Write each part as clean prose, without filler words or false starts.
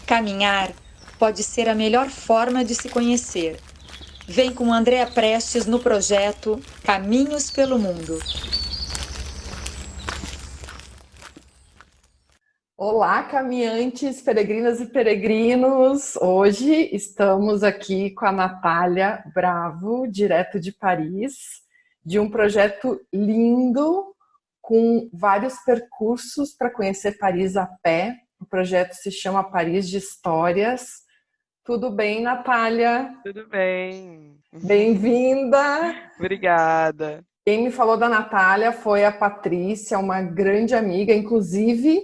Caminhar pode ser a melhor forma de se conhecer. Vem com Andréa Prestes no projeto Caminhos pelo Mundo. Olá, caminhantes, peregrinas e peregrinos! Hoje estamos aqui com a Natália Bravo, direto de Paris, de um projeto lindo, com vários percursos para conhecer Paris a pé. O projeto se chama Paris de Histórias. Tudo bem, Natália? Tudo bem. Bem-vinda! Obrigada. Quem me falou da Natália foi a Patrícia, uma grande amiga. Inclusive,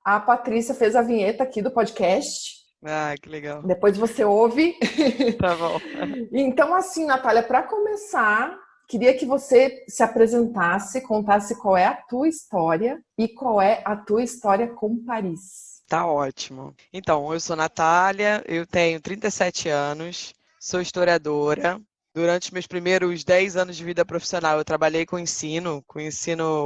a Patrícia fez a vinheta aqui do podcast. Ah, que legal. Depois você ouve. Tá bom. Então, assim, Natália, para começar, queria que você se apresentasse, contasse qual é a tua história e qual é a tua história com Paris. Tá ótimo. Então, eu sou Natália, eu tenho 37 anos, sou historiadora. Durante meus primeiros 10 anos de vida profissional, eu trabalhei com ensino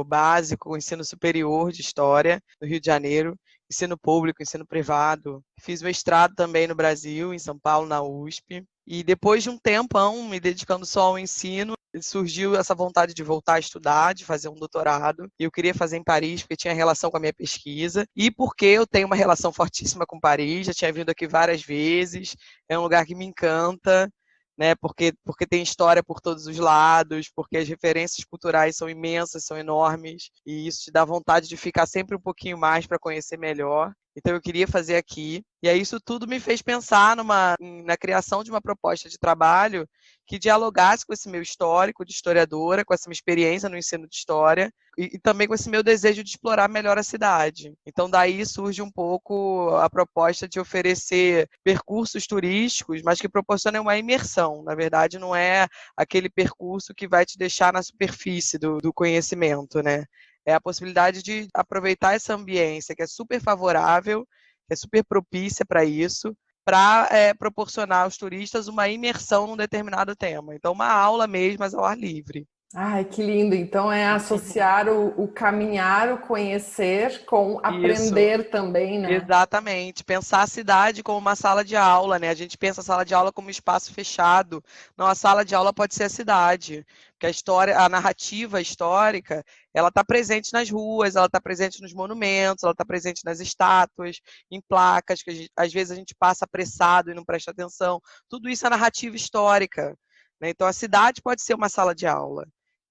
básico, com ensino superior de história, no Rio de Janeiro, ensino público, ensino privado. Fiz mestrado também no Brasil, em São Paulo, na USP. E depois de um tempão me dedicando só ao ensino, surgiu essa vontade de voltar a estudar, de fazer um doutorado. E eu queria fazer em Paris, porque tinha relação com a minha pesquisa. E porque eu tenho uma relação fortíssima com Paris, já tinha vindo aqui várias vezes, é um lugar que me encanta, né? Porque tem história por todos os lados, porque as referências culturais são imensas, são enormes, e isso te dá vontade de ficar sempre um pouquinho mais para conhecer melhor. Então eu queria fazer aqui. E aí isso tudo me fez pensar na criação de uma proposta de trabalho que dialogasse com esse meu histórico de historiadora, com essa minha experiência no ensino de história, e também com esse meu desejo de explorar melhor a cidade. Então daí surge um pouco a proposta de oferecer percursos turísticos, mas que proporcionem uma imersão. Na verdade, não é aquele percurso que vai te deixar na superfície do conhecimento, né? É a possibilidade de aproveitar essa ambiência que é super favorável, que é super propícia para isso, para proporcionar aos turistas uma imersão num determinado tema. Então, uma aula mesmo, mas ao ar livre. Ai, que lindo! Então é associar o caminhar, o conhecer com Isso. aprender também, né? Exatamente, pensar a cidade como uma sala de aula, né? A gente pensa a sala de aula como um espaço fechado. Não, a sala de aula pode ser a cidade, porque a história, a narrativa histórica, ela está presente nas ruas, ela está presente nos monumentos, ela está presente nas estátuas, em placas que às vezes a gente passa apressado e não presta atenção. Tudo isso é narrativa histórica, né? Então a cidade pode ser uma sala de aula.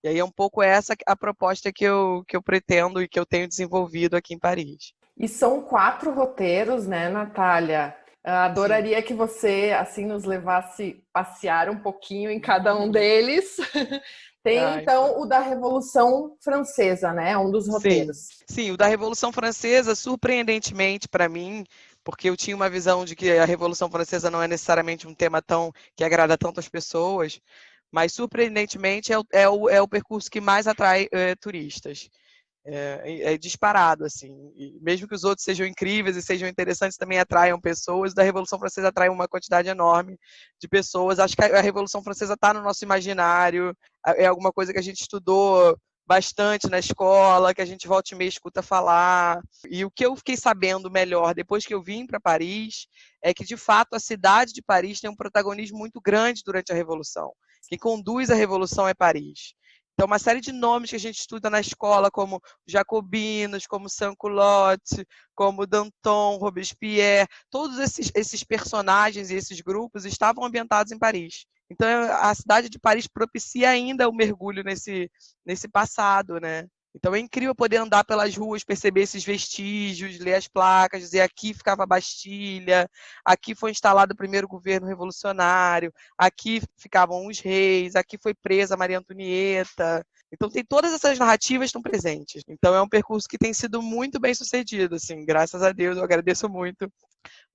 E aí é um pouco essa a proposta que eu pretendo e que eu tenho desenvolvido aqui em Paris. E são 4 roteiros, né, Natália? Sim. Adoraria que você, assim, nos levasse passear um pouquinho em cada um deles. Tem, Ai, tá. então, o da Revolução Francesa, né? Um dos Sim, roteiros. sim, o da Revolução Francesa, surpreendentemente para mim, porque eu tinha uma visão de que a Revolução Francesa não é necessariamente um tema tão que agrada tantas pessoas, mas surpreendentemente é o percurso que mais atrai turistas. É disparado, assim. E mesmo que os outros sejam incríveis e sejam interessantes, também atraiam pessoas. Da Revolução Francesa atrai uma quantidade enorme de pessoas. Acho que a Revolução Francesa está no nosso imaginário, é alguma coisa que a gente estudou bastante na escola, que a gente volta e meia escuta falar. E o que eu fiquei sabendo melhor depois que eu vim para Paris é que, de fato, a cidade de Paris tem um protagonismo muito grande durante a Revolução. Quem conduz a Revolução é Paris. Então, uma série de nomes que a gente estuda na escola, como Jacobinos, como Sans-Culotte, como Danton, Robespierre, todos esses personagens e esses grupos estavam ambientados em Paris. Então, a cidade de Paris propicia ainda o mergulho nesse passado, né? Então é incrível poder andar pelas ruas, perceber esses vestígios, ler as placas, dizer aqui ficava a Bastilha, aqui foi instalado o primeiro governo revolucionário, aqui ficavam os reis, aqui foi presa Maria Antonieta. Então tem todas essas narrativas estão presentes. Então é um percurso que tem sido muito bem sucedido, assim, graças a Deus, eu agradeço muito,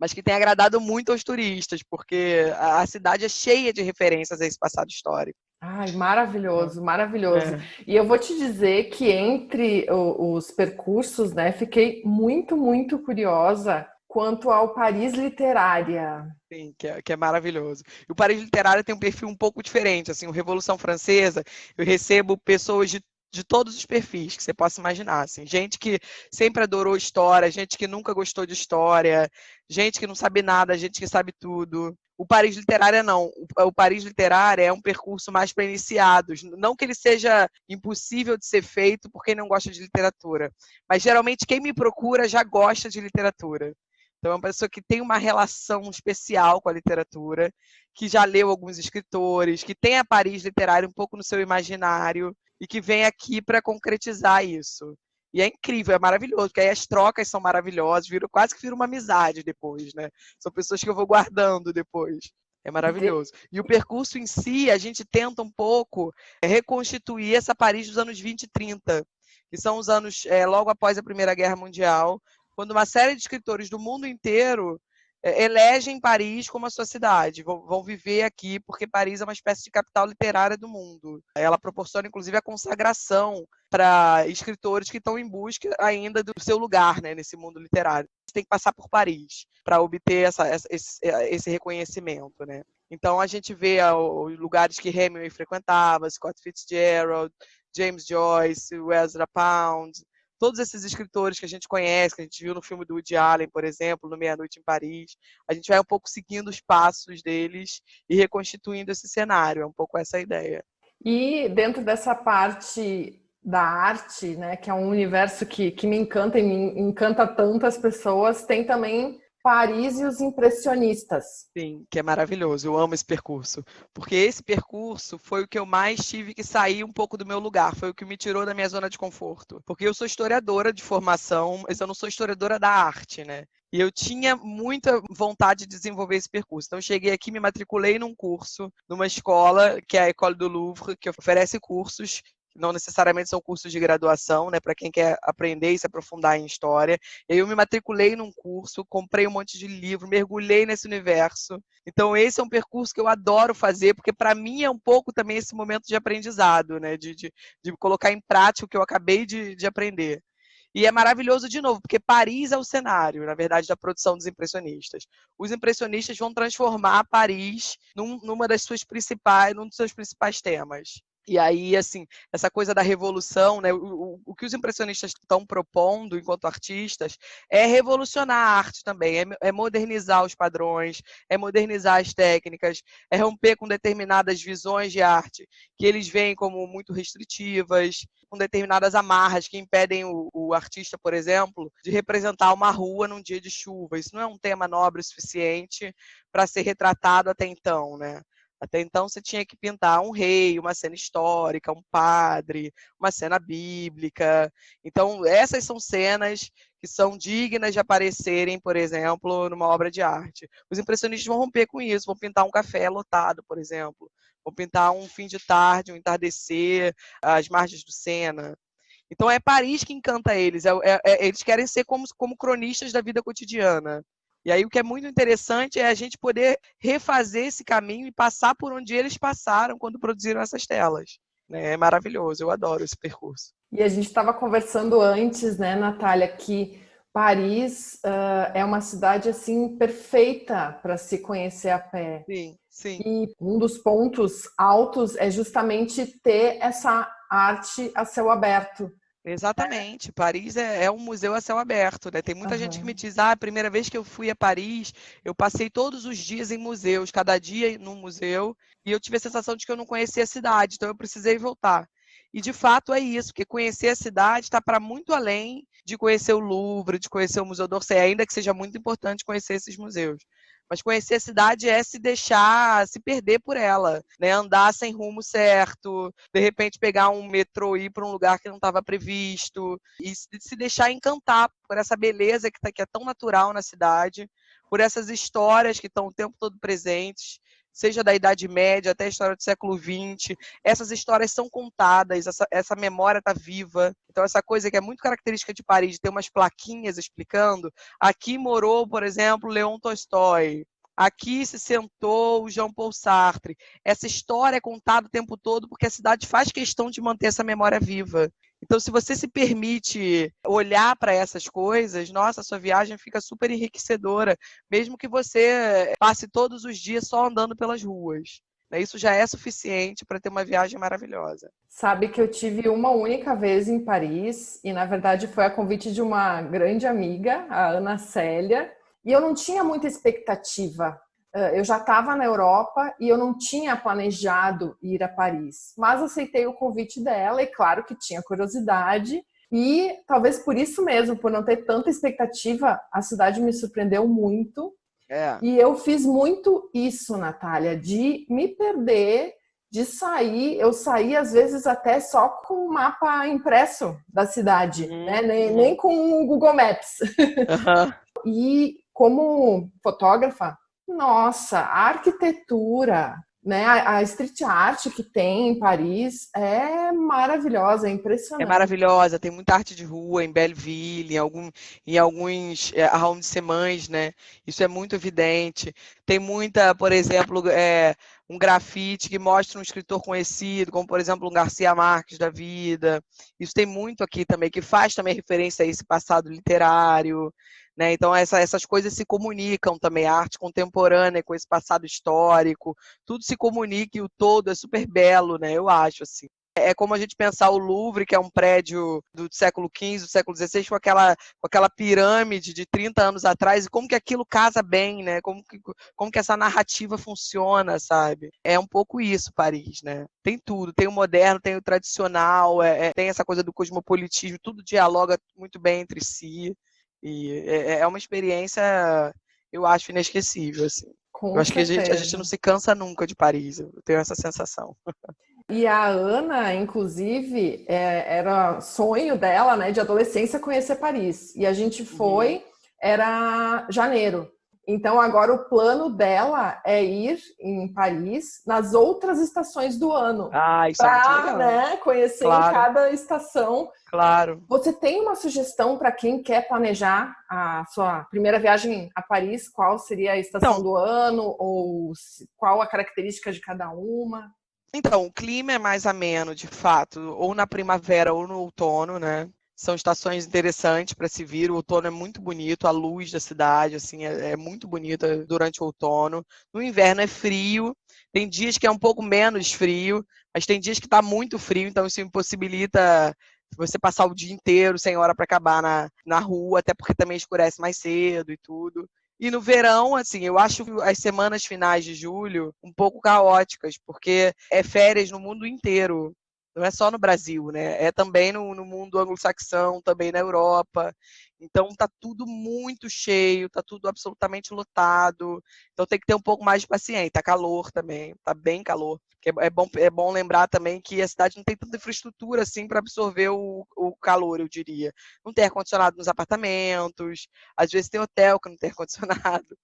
mas que tem agradado muito aos turistas, porque a cidade é cheia de referências a esse passado histórico. Ai, maravilhoso, maravilhoso. É. E eu vou te dizer que entre os percursos, né, fiquei muito, muito curiosa quanto ao Paris Literária. Sim, que é maravilhoso. E o Paris Literário tem um perfil um pouco diferente, assim, o Revolução Francesa, eu recebo pessoas de de todos os perfis que você possa imaginar, assim. Gente que sempre adorou história, gente que nunca gostou de história, gente que não sabe nada, gente que sabe tudo. O Paris Literária não. O Paris Literária é um percurso mais para iniciados. Não que ele seja impossível de ser feito por quem não gosta de literatura, mas geralmente quem me procura já gosta de literatura. Então é uma pessoa que tem uma relação especial com a literatura, que já leu alguns escritores, que tem a Paris Literária um pouco no seu imaginário e que vem aqui para concretizar isso. E é incrível, é maravilhoso, porque aí as trocas são maravilhosas, quase que vira uma amizade depois, né? São pessoas que eu vou guardando depois. É maravilhoso. E o percurso em si, a gente tenta um pouco reconstituir essa Paris dos anos 20 e 30, que são os anos logo após a Primeira Guerra Mundial, quando uma série de escritores do mundo inteiro elegem Paris como a sua cidade, vão viver aqui, porque Paris é uma espécie de capital literária do mundo. Ela proporciona, inclusive, a consagração para escritores que estão em busca ainda do seu lugar, né, nesse mundo literário. Você tem que passar por Paris para obter esse reconhecimento, né? Então, a gente vê os lugares que Hemingway frequentava, Scott Fitzgerald, James Joyce, Ezra Pound, todos esses escritores que a gente conhece, que a gente viu no filme do Woody Allen, por exemplo, no Meia-Noite em Paris, a gente vai um pouco seguindo os passos deles e reconstituindo esse cenário, é um pouco essa a ideia. E dentro dessa parte da arte, né, que é um universo que me encanta e me encanta tantas pessoas, tem também Paris e os impressionistas. Sim, que é maravilhoso, eu amo esse percurso, porque esse percurso foi o que eu mais tive que sair um pouco do meu lugar, foi o que me tirou da minha zona de conforto, porque eu sou historiadora de formação, mas eu não sou historiadora da arte, né? E eu tinha muita vontade de desenvolver esse percurso. Então, eu cheguei aqui, me matriculei num curso, numa escola, que é a École du Louvre, que oferece cursos, não necessariamente são cursos de graduação, né, para quem quer aprender e se aprofundar em história. E aí eu me matriculei num curso, comprei um monte de livro, mergulhei nesse universo. Então, esse é um percurso que eu adoro fazer, porque para mim é um pouco também esse momento de aprendizado, né, de colocar em prática o que eu acabei de aprender. E é maravilhoso de novo, porque Paris é o cenário, na verdade, da produção dos impressionistas. Os impressionistas vão transformar Paris num dos seus principais temas. E aí, assim, essa coisa da revolução, né? O que os impressionistas estão propondo enquanto artistas é revolucionar a arte também, é modernizar os padrões, é modernizar as técnicas, é romper com determinadas visões de arte que eles veem como muito restritivas, com determinadas amarras que impedem o artista, por exemplo, de representar uma rua num dia de chuva. Isso não é um tema nobre o suficiente para ser retratado até então, né? Até então você tinha que pintar um rei, uma cena histórica, um padre, uma cena bíblica. Então, essas são cenas que são dignas de aparecerem, por exemplo, numa obra de arte. Os impressionistas vão romper com isso, vão pintar um café lotado, por exemplo. Vão pintar um fim de tarde, um entardecer, as margens do Sena. Então, é Paris que encanta eles. Eles querem ser como cronistas da vida cotidiana. E aí o que é muito interessante é a gente poder refazer esse caminho e passar por onde eles passaram quando produziram essas telas. É maravilhoso, eu adoro esse percurso. E a gente estava conversando antes, né, Natália, que Paris é uma cidade assim perfeita para se conhecer a pé. Sim, sim. E um dos pontos altos é justamente ter essa arte a céu aberto. Exatamente, Paris é um museu a céu aberto, né? Tem muita gente que me diz, a primeira vez que eu fui a Paris, eu passei todos os dias em museus, cada dia num museu, e eu tive a sensação de que eu não conhecia a cidade, então eu precisei voltar. E de fato é isso, porque conhecer a cidade está para muito além de conhecer o Louvre, de conhecer o Museu d'Orsay, ainda que seja muito importante conhecer esses museus. Mas conhecer a cidade é se deixar se perder por ela, né? Andar sem rumo certo, de repente pegar um metrô e ir para um lugar que não estava previsto, e se deixar encantar por essa beleza que é tão natural na cidade, por essas histórias que estão o tempo todo presentes, seja da Idade Média até a história do século XX. Essas histórias são contadas, essa memória está viva. Então, essa coisa que é muito característica de Paris, de ter umas plaquinhas explicando, aqui morou, por exemplo, Leon Tolstói, aqui se sentou o Jean-Paul Sartre. Essa história é contada o tempo todo porque a cidade faz questão de manter essa memória viva. Então, se você se permite olhar para essas coisas, nossa, a sua viagem fica super enriquecedora, mesmo que você passe todos os dias só andando pelas ruas. né? Isso já é suficiente para ter uma viagem maravilhosa. Sabe que eu tive uma única vez em Paris e, na verdade, foi a convite de uma grande amiga, a Ana Célia, e eu não tinha muita expectativa. Eu já estava na Europa e eu não tinha planejado ir a Paris, mas aceitei o convite dela e, claro, que tinha curiosidade. E talvez por isso mesmo, por não ter tanta expectativa, a cidade me surpreendeu muito. E eu fiz muito isso, Natália, de me perder, de sair. Eu saí, às vezes, até só com o mapa impresso da cidade, né? Nem com o Google Maps. E como fotógrafa, nossa, a arquitetura, né? A street art que tem em Paris é maravilhosa, é impressionante. É maravilhosa, tem muita arte de rua em Belleville, em alguns arrondissements, né? Isso é muito evidente. Tem muita, por exemplo, um grafite que mostra um escritor conhecido, como, por exemplo, um Garcia Marques da vida. Isso tem muito aqui também, que faz também referência a esse passado literário, né? Então, essas coisas se comunicam também, a arte contemporânea com esse passado histórico, tudo se comunica e o todo é super belo, né? Eu acho, assim. É como a gente pensar o Louvre, que é um prédio do século XV, do século XVI, com aquela pirâmide de 30 anos atrás, e como que aquilo casa bem, né? Como que essa narrativa funciona, sabe? É um pouco isso, Paris, né? Tem tudo, tem o moderno, tem o tradicional, tem essa coisa do cosmopolitismo, tudo dialoga muito bem entre si, e é uma experiência, eu acho, inesquecível, assim. Eu acho que a gente não se cansa nunca de Paris, eu tenho essa sensação. E a Ana, inclusive, era sonho dela, né, de adolescência, conhecer Paris. E a gente foi, era janeiro. Então, agora o plano dela é ir em Paris nas outras estações do ano. Isso é muito legal. Né, conhecer em cada estação. Claro. Você tem uma sugestão para quem quer planejar a sua primeira viagem a Paris? Qual seria a estação do ano? Ou qual a característica de cada uma? Então, o clima é mais ameno, de fato, ou na primavera ou no outono, né? São estações interessantes para se vir. O outono é muito bonito, a luz da cidade, assim, é muito bonita durante o outono. No inverno é frio, tem dias que é um pouco menos frio, mas tem dias que está muito frio, então isso impossibilita você passar o dia inteiro sem hora para acabar na rua, até porque também escurece mais cedo e tudo. E no verão, assim, eu acho as semanas finais de julho um pouco caóticas, porque é férias no mundo inteiro. Não é só no Brasil, né? É também no mundo anglo-saxão, também na Europa. Então tá tudo muito cheio, tá tudo absolutamente lotado. Então tem que ter um pouco mais de paciência. Tá calor também, tá bem calor. É bom lembrar também que a cidade não tem tanta infraestrutura assim para absorver o calor, eu diria. Não tem ar-condicionado nos apartamentos, às vezes tem hotel que não tem ar-condicionado.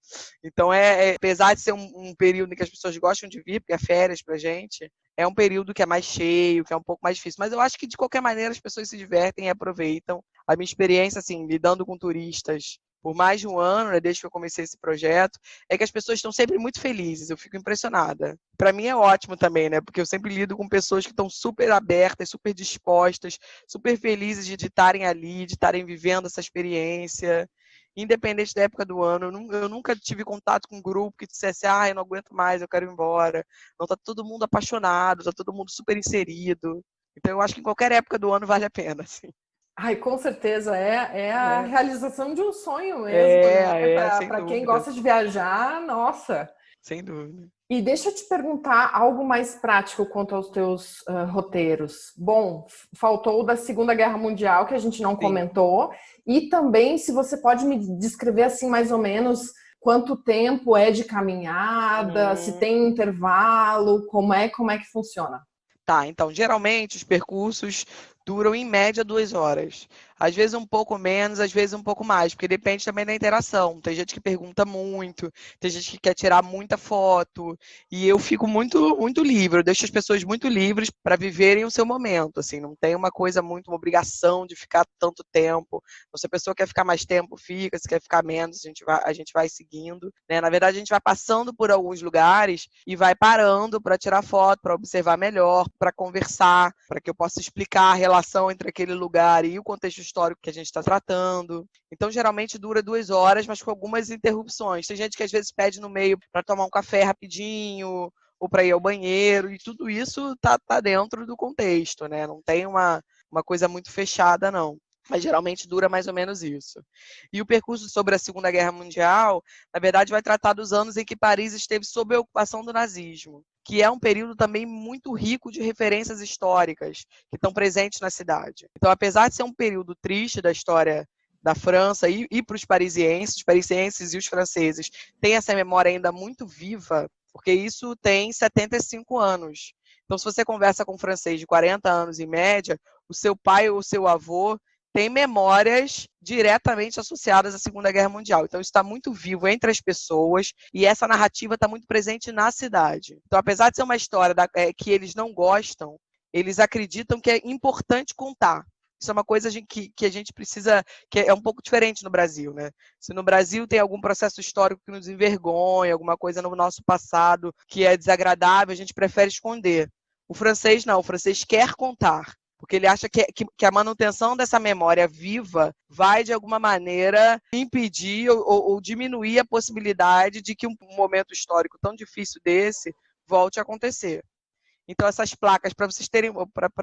Então, apesar de ser um período em que as pessoas gostam de vir, porque é férias pra gente, é um período que é mais cheio, que é um pouco mais difícil. Mas eu acho que, de qualquer maneira, as pessoas se divertem e aproveitam. A minha experiência, assim, lidando com turistas por mais de um ano, né, desde que eu comecei esse projeto, é que as pessoas estão sempre muito felizes. Eu fico impressionada. Para mim é ótimo também, né? Porque eu sempre lido com pessoas que estão super abertas, super dispostas, super felizes de estarem ali, de estarem vivendo essa experiência. Independente da época do ano, eu nunca tive contato com um grupo que dissesse, eu não aguento mais, eu quero ir embora. Não, tá todo mundo apaixonado, tá todo mundo super inserido. Então eu acho que em qualquer época do ano vale a pena, assim. Ai, com certeza, é a realização de um sonho mesmo, né? Para quem gosta de viajar, nossa. Sem dúvida. E deixa eu te perguntar algo mais prático quanto aos teus roteiros. Bom, faltou o da Segunda Guerra Mundial, que a gente não comentou. E também, se você pode me descrever assim, mais ou menos, quanto tempo é de caminhada, se tem intervalo, como é que funciona? Tá, então, geralmente os percursos duram em média 2 horas. Às vezes um pouco menos, às vezes um pouco mais, porque depende também da interação. Tem gente que pergunta muito, tem gente que quer tirar muita foto, e eu fico muito, muito livre, eu deixo as pessoas muito livres para viverem o seu momento, assim, não tem uma uma obrigação de ficar tanto tempo. Então, se a pessoa quer ficar mais tempo, fica, se quer ficar menos, a gente vai seguindo, né? Na verdade, a gente vai passando por alguns lugares e vai parando para tirar foto, para observar melhor, para conversar, para que eu possa explicar a relação entre aquele lugar e o contexto histórico que a gente está tratando. Então, geralmente dura 2 horas, mas com algumas interrupções. Tem gente que às vezes pede no meio para tomar um café rapidinho, ou para ir ao banheiro, e tudo isso tá dentro do contexto, né? Não tem uma coisa muito fechada, não. Mas geralmente dura mais ou menos isso. E o percurso sobre a Segunda Guerra Mundial, na verdade, vai tratar dos anos em que Paris esteve sob a ocupação do nazismo, que é um período também muito rico de referências históricas que estão presentes na cidade. Então, apesar de ser um período triste da história da França e para os parisienses e os franceses têm essa memória ainda muito viva, porque isso tem 75 anos. Então, se você conversa com um francês de 40 anos em média, o seu pai ou o seu avô tem memórias diretamente associadas à Segunda Guerra Mundial. Então, isso está muito vivo entre as pessoas e essa narrativa está muito presente na cidade. Então, apesar de ser uma história que eles não gostam, eles acreditam que é importante contar. Isso é uma coisa que a gente precisa, que é um pouco diferente no Brasil, né? Se no Brasil tem algum processo histórico que nos envergonha, alguma coisa no nosso passado que é desagradável, a gente prefere esconder. O francês não, o francês quer contar. Porque ele acha que a manutenção dessa memória viva vai, de alguma maneira, impedir ou diminuir a possibilidade de que um momento histórico tão difícil desse volte a acontecer. Então, essas placas,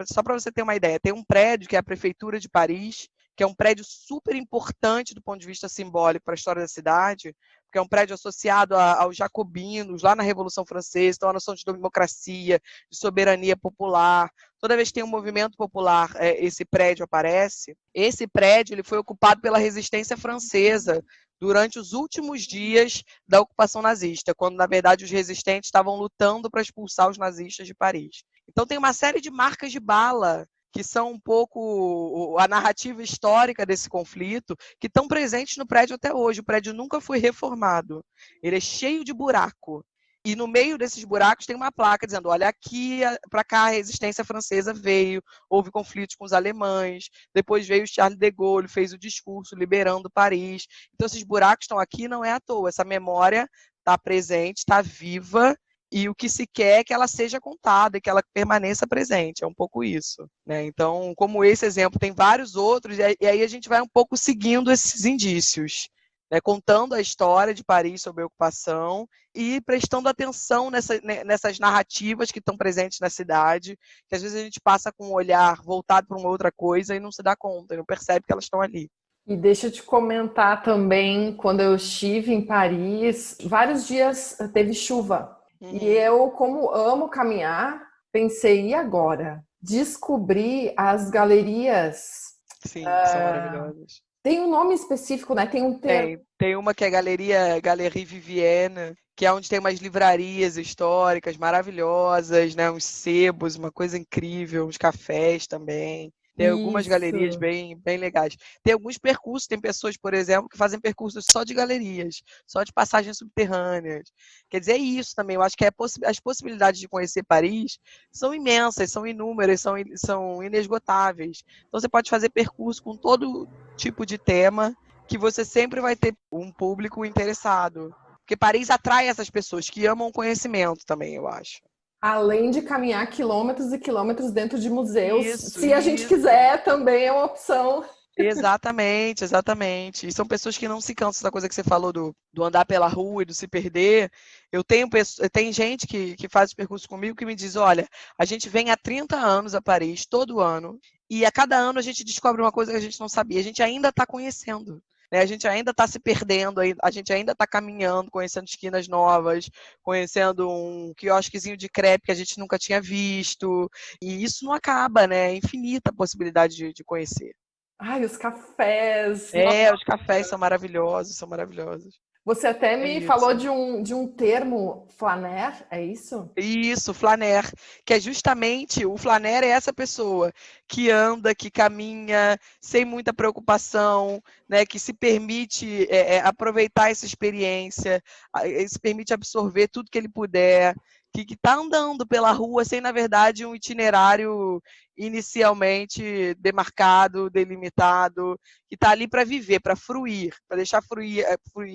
só para você ter uma ideia, tem um prédio que é a Prefeitura de Paris, que é um prédio super importante do ponto de vista simbólico para a história da cidade, porque é um prédio associado aos jacobinos, lá na Revolução Francesa, então a noção de democracia, de soberania popular. Toda vez que tem um movimento popular, esse prédio aparece. Esse prédio ele foi ocupado pela resistência francesa durante os últimos dias da ocupação nazista, quando, na verdade, os resistentes estavam lutando para expulsar os nazistas de Paris. Então tem uma série de marcas de bala que são um pouco a narrativa histórica desse conflito, que estão presentes no prédio até hoje. O prédio nunca foi reformado. Ele é cheio de buraco. E no meio desses buracos tem uma placa dizendo, olha, aqui para cá a resistência francesa veio, houve conflitos com os alemães, depois veio o Charles de Gaulle, fez o discurso liberando Paris. Então esses buracos estão aqui, não é à toa. Essa memória está presente, está viva, e o que se quer é que ela seja contada e que ela permaneça presente, é um pouco isso, né? Então, como esse exemplo, tem vários outros, e aí a gente vai um pouco seguindo esses indícios, né? Contando a história de Paris sob a ocupação e prestando atenção nessas narrativas que estão presentes na cidade, que às vezes a gente passa com um olhar voltado para uma outra coisa e não se dá conta, e não percebe que elas estão ali. E deixa eu te comentar também, quando eu estive em Paris, vários dias teve chuva. E eu, como amo caminhar, pensei, e agora? Descobri as galerias. Sim, que são maravilhosas. Tem um nome específico, né? Tem um termo. Tem uma que é Galerie Vivienne, que é onde tem umas livrarias históricas maravilhosas, né? Uns sebos, uma coisa incrível, uns cafés também. Tem algumas galerias bem legais. Tem alguns percursos, tem pessoas, por exemplo, que fazem percursos só de galerias, só de passagens subterrâneas. Quer dizer, é isso também. Eu acho que as possibilidades de conhecer Paris são imensas, são inúmeras, são inesgotáveis. Então você pode fazer percurso com todo tipo de tema, que você sempre vai ter um público interessado. Porque Paris atrai essas pessoas que amam o conhecimento também, eu acho. Além de caminhar quilômetros e quilômetros dentro de museus, Se a gente quiser, também é uma opção. Exatamente, exatamente. E são pessoas que não se cansam da coisa que você falou do andar pela rua e do se perder. Tem gente que faz o percurso comigo que me diz, olha, a gente vem há 30 anos a Paris, todo ano, e a cada ano a gente descobre uma coisa que a gente não sabia. A gente ainda está conhecendo. A gente ainda está se perdendo, a gente ainda está caminhando, conhecendo esquinas novas, conhecendo um quiosquezinho de crepe que a gente nunca tinha visto. E isso não acaba, né? É infinita a possibilidade de conhecer. Ai, os cafés. Os cafés são maravilhosos, são maravilhosos. Você até me falou de um termo, flaner, é isso? Isso, flaner, que é justamente, o flaner é essa pessoa que anda, que caminha, sem muita preocupação, né, que se permite aproveitar essa experiência, se permite absorver tudo que ele puder, que está andando pela rua sem, na verdade, um itinerário inicialmente demarcado, delimitado, que está ali para viver, para fruir, para deixar fruir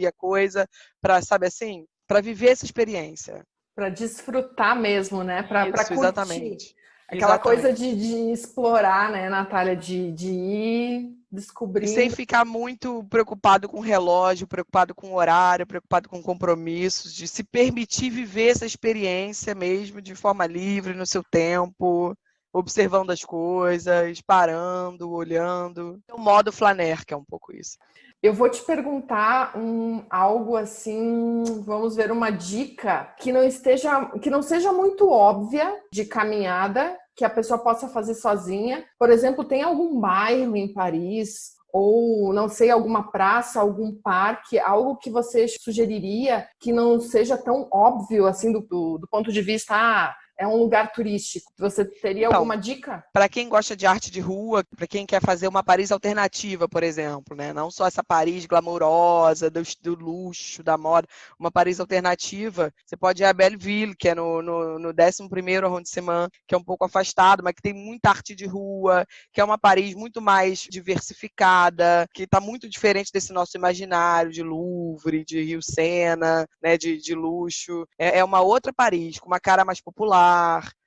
a coisa, para, sabe assim, para viver essa experiência. Para desfrutar mesmo, né? Para curtir. Exatamente. Aquela coisa de explorar, né, Natália? De ir descobrindo. E sem ficar muito preocupado com o relógio, preocupado com o horário, preocupado com compromissos, de se permitir viver essa experiência mesmo de forma livre, no seu tempo, observando as coisas, parando, olhando. O modo flaner, que é um pouco isso. Eu vou te perguntar algo assim, vamos ver, uma dica que não seja muito óbvia de caminhada, que a pessoa possa fazer sozinha. Por exemplo, tem algum bairro em Paris, ou não sei, alguma praça, algum parque, algo que você sugeriria que não seja tão óbvio assim do ponto de vista, é um lugar turístico. Você teria alguma dica? Para quem gosta de arte de rua, para quem quer fazer uma Paris alternativa, por exemplo, né? Não só essa Paris glamourosa, do luxo, da moda, uma Paris alternativa, você pode ir a Belleville, que é no 11º arrondissement, que é um pouco afastado, mas que tem muita arte de rua, que é uma Paris muito mais diversificada, que está muito diferente desse nosso imaginário de Louvre, de Rio Sena, né? de luxo. É uma outra Paris, com uma cara mais popular.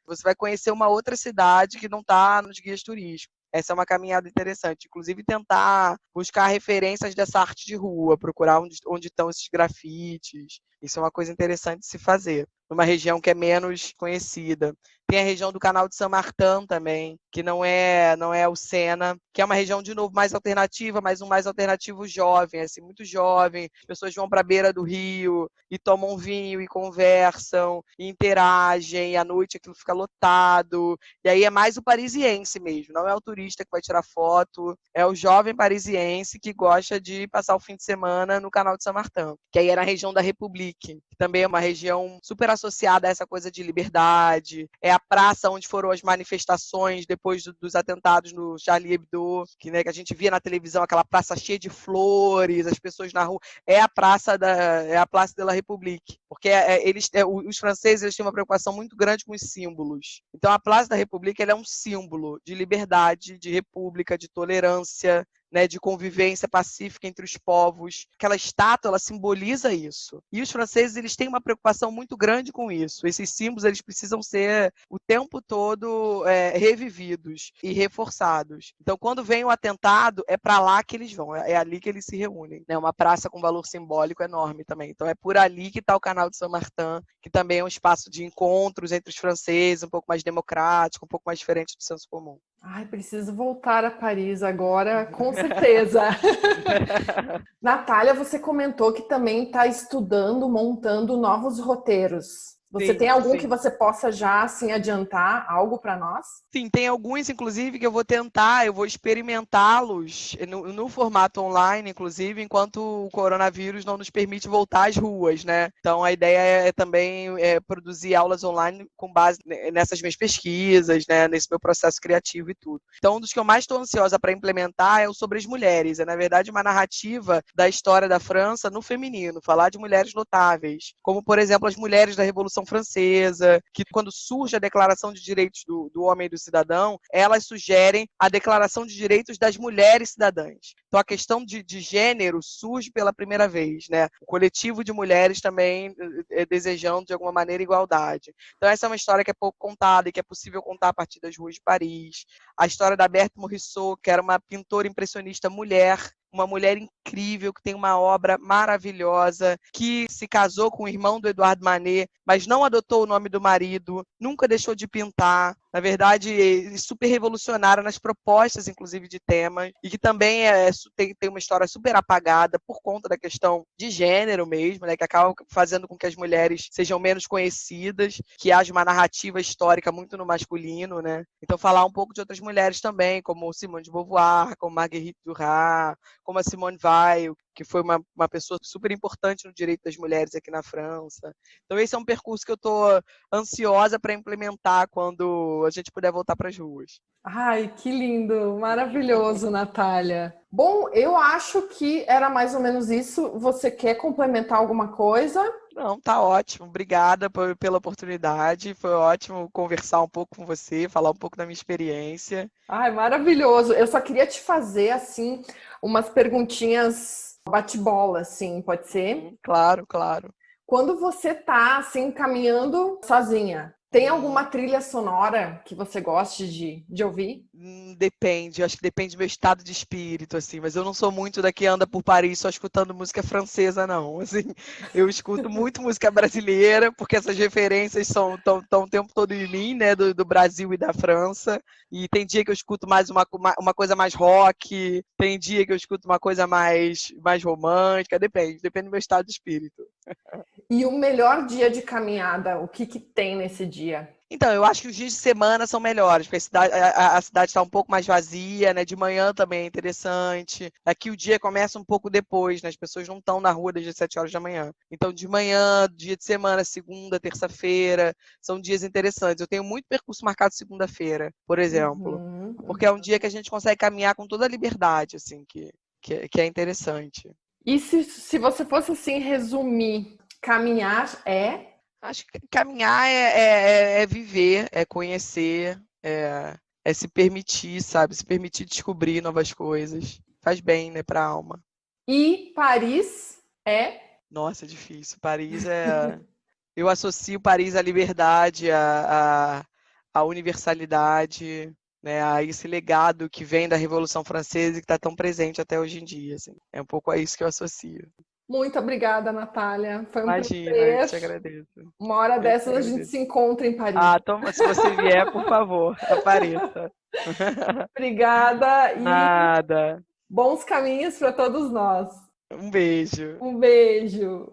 Você vai conhecer uma outra cidade que não está nos guias turísticos. Essa é uma caminhada interessante. Inclusive, tentar buscar referências dessa arte de rua, procurar onde estão esses grafites. Isso é uma coisa interessante de se fazer, numa região que é menos conhecida. Tem a região do Canal de Saint-Martin também, que não é o Sena, que é uma região, de novo, mais alternativa, mas um mais alternativo jovem, assim, muito jovem. As pessoas vão para a beira do rio e tomam vinho e conversam, e interagem, e à noite aquilo fica lotado. E aí é mais o parisiense mesmo, não é o turista que vai tirar foto, é o jovem parisiense que gosta de passar o fim de semana no Canal de Saint-Martin, que aí é na região da République, que também é uma região super associada a essa coisa de liberdade. É a praça onde foram as manifestações depois dos atentados no Charlie Hebdo, que a gente via na televisão, aquela praça cheia de flores, as pessoas na rua. É a Praça de la République, porque os franceses eles têm uma preocupação muito grande com os símbolos. Então a Praça da République ela é um símbolo de liberdade, de república, de tolerância, né, de convivência pacífica entre os povos. Aquela estátua, ela simboliza isso. E os franceses, eles têm uma preocupação muito grande com isso. Esses símbolos, eles precisam ser o tempo todo revividos e reforçados. Então, quando vem o atentado, é para lá que eles vão, é ali que eles se reúnem. É uma praça com valor simbólico enorme também. Então, é por ali que está o Canal de Saint-Martin, que também é um espaço de encontros entre os franceses, um pouco mais democrático, um pouco mais diferente do senso comum. Ai, preciso voltar a Paris agora, com certeza. Natália, você comentou que também está estudando, montando novos roteiros. Você tem algum que você possa já assim, adiantar algo para nós? Sim, tem alguns, inclusive, que eu vou experimentá-los no formato online, inclusive, enquanto o coronavírus não nos permite voltar às ruas, né? Então, a ideia é também produzir aulas online com base nessas minhas pesquisas, né? Nesse meu processo criativo e tudo. Então, um dos que eu mais estou ansiosa para implementar é o sobre as mulheres. É, na verdade, uma narrativa da história da França no feminino, falar de mulheres notáveis, como, por exemplo, as mulheres da Revolução Francesa, que quando surge a Declaração de Direitos do Homem e do Cidadão, elas sugerem a Declaração de Direitos das Mulheres Cidadãs. Então, a questão de gênero surge pela primeira vez, né? O coletivo de mulheres também desejando, de alguma maneira, igualdade. Então, essa é uma história que é pouco contada e que é possível contar a partir das ruas de Paris. A história da Berthe Morisot, que era uma pintora impressionista mulher, uma mulher incrível, que tem uma obra maravilhosa, que se casou com o irmão do Edouard Manet, mas não adotou o nome do marido, nunca deixou de pintar. Na verdade, super revolucionária nas propostas, inclusive, de temas, e que também tem uma história super apagada por conta da questão de gênero mesmo, né, que acaba fazendo com que as mulheres sejam menos conhecidas, que haja uma narrativa histórica muito no masculino, né? Então, falar um pouco de outras mulheres também, como Simone de Beauvoir, como Marguerite Duras, como a Simone Weil, que foi uma pessoa super importante no direito das mulheres aqui na França. Então, esse é um percurso que eu estou ansiosa para implementar quando a gente puder voltar para as ruas. Ai, que lindo, maravilhoso, Natália. Bom, eu acho que era mais ou menos isso. Você quer complementar alguma coisa? Não, tá ótimo. Obrigada pela oportunidade. Foi ótimo conversar um pouco com você, falar um pouco da minha experiência. Ai, maravilhoso. Eu só queria te fazer, assim, umas perguntinhas bate-bola, assim, pode ser? Claro, claro. Quando você tá, assim, caminhando sozinha, Tem alguma trilha sonora que você goste de ouvir? Depende, eu acho que depende do meu estado de espírito, assim, mas eu não sou muito da que anda por Paris só escutando música francesa, não. Assim, eu escuto muito música brasileira, porque essas referências estão o tempo todo em mim, né, do Brasil e da França. E tem dia que eu escuto mais uma coisa mais rock, tem dia que eu escuto uma coisa mais romântica, depende do meu estado de espírito. E o melhor dia de caminhada, o que que tem nesse dia? Então, eu acho que os dias de semana são melhores, porque a cidade está um pouco mais vazia, né? De manhã também é interessante. Aqui o dia começa um pouco depois, né? As pessoas não estão na rua desde as 7 horas da manhã. Então, de manhã, dia de semana, segunda, terça-feira, são dias interessantes. Eu tenho muito percurso marcado segunda-feira, por exemplo, porque é um dia que a gente consegue caminhar com toda a liberdade, assim, que é interessante. E se você fosse assim resumir, caminhar é? Acho que caminhar é viver, é conhecer, é se permitir, sabe? Se permitir descobrir novas coisas. Faz bem, né, pra alma. E Paris é? Nossa, é difícil. Paris é. Eu associo Paris à liberdade, à universalidade, né, a esse legado que vem da Revolução Francesa e que está tão presente até hoje em dia. Assim. É um pouco a isso que eu associo. Muito obrigada, Natália. Foi um Imagina, eu prazer. que te agradeço. Uma hora Eu que te dessas a gente agradeço. se encontra em Paris. Ah, toma, se você vier, por favor, apareça. Obrigada e Nada. bons caminhos para todos nós. Um beijo. Um beijo.